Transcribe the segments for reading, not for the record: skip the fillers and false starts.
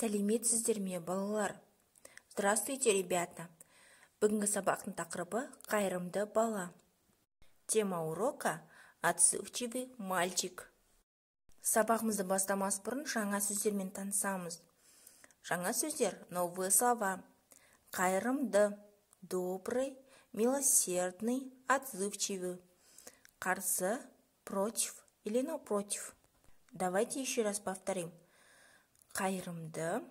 Сәлеметсіздер ме, балалар? Здравствуйте, ребята! Бүгінгі сабақтың тақырыбы қайырымды бала. Тема урока «Отзывчивый мальчик». Сабағымызды бастамас бұрын жаңа сөздермен танысамыз. Жаңа сөздер – новые слова. Қайырымды, добрый, милосердный, отзывчивый. Қарсы, против или напротив. Давайте еще раз повторим. Қайырымды,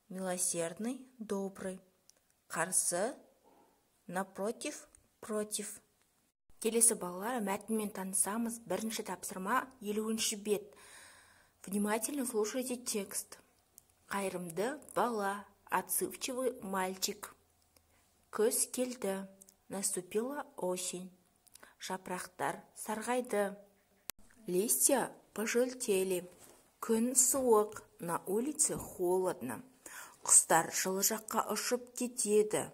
милосердный, добрый. Қарсы, напротив, против. Келесі балалар, мәтінмен танысамыз. Бірінші тапсырма 50-ші бет. Внимательно слушайте текст. Қайырымды бала, отзывчивый мальчик. Күз келді, наступила осень. Жапырақтар сарғайды. Листья пожелтели. Күн суық, на улице холодно. Құстар жылы жаққа ұшып кетеді.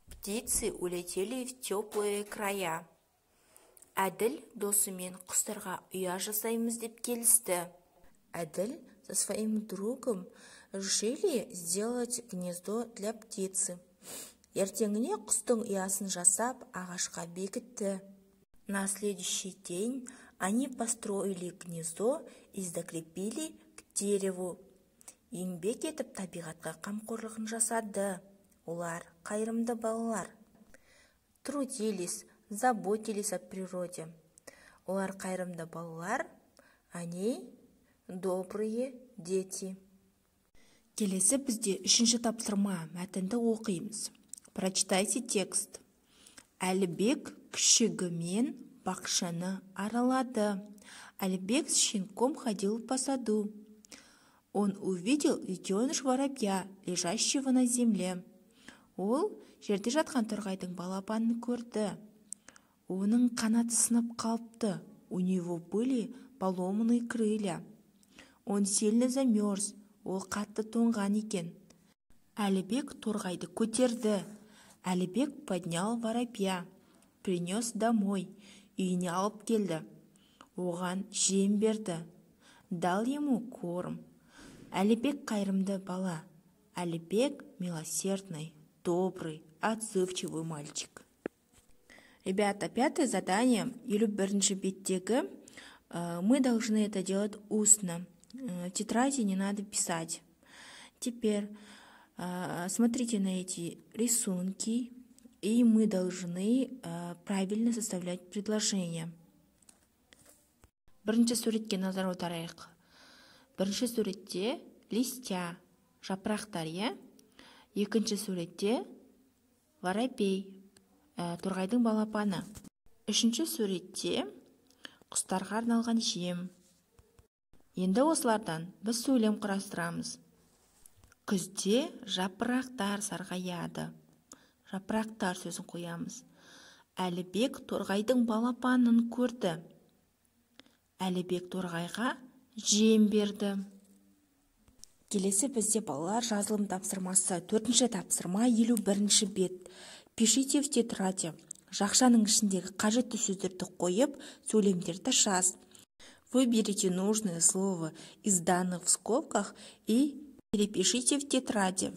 Птицы улетели в теплые края. Әділ досымен құстарға ұя жасаймыз деп келісті. Әділ со своим другом решили сделать гнездо для птицы. Ертеңіне құстың ұясын жасап, ағашқа бекітті. На следующий день они построили гнездо и закрепили к дереву. Еңбек етіп табиғатқа қамқорлығын жасады. Олар қайырымды балалар. Трудились, заботились о природе. Олар қайырымды балалар, они добрые дети. Келесі бізде 3-ші тапсырма, мәтінді оқимыз. Прочитайте текст. Әлібек күшігімен бақшаны аралады. Әлібек с щенком ходил по саду. Он увидел детеныш воробья, лежащего на земле. Ол жерде жатқан торғайдың балапанын көрді. Оның қанаты сынып қалыпты. У него были поломанные крылья. Он сильно замерз. Ол қатты тоңған екен. Әлібек торғайды көтерді. Әлібек поднял воробья, принес домой, үйіне алып келді. Оған жем берді, дал ему корм. Әлібек қайырымды бала. Әлібек милосердный, добрый, отзывчивый мальчик. Ребята, 5-е задание, 51-ші беттегі, мы должны это делать устно. Тетради не надо писать. Теперь смотрите на эти рисунки, и мы должны правильно составлять предложения. Бірінші суретке назар аударайық. Бірінші суретте листья, жапырақтар, иә? Екінші суретте воробей, торғайдың балапаны. Үшінші суретте құстарға арналған жем. Енді осылардан біз сөйлем құрастырамыз. Күзде жапырақтар сарғаяды. Жапырақтар сөзін қоямыз. Әлібек торғайдың балапанын көрді. Әлібек торғайға жем берді. Келесі бізде балалар жазылым тапсырмасы. 4-ші тапсырма 51-ші бет. Пишите в тетради. Жақшаның ішіндегі қажетті сөздерді қойып, сөйлемдерді жаз. Выберите нужное слово из данных в скобках и перепишите в тетради.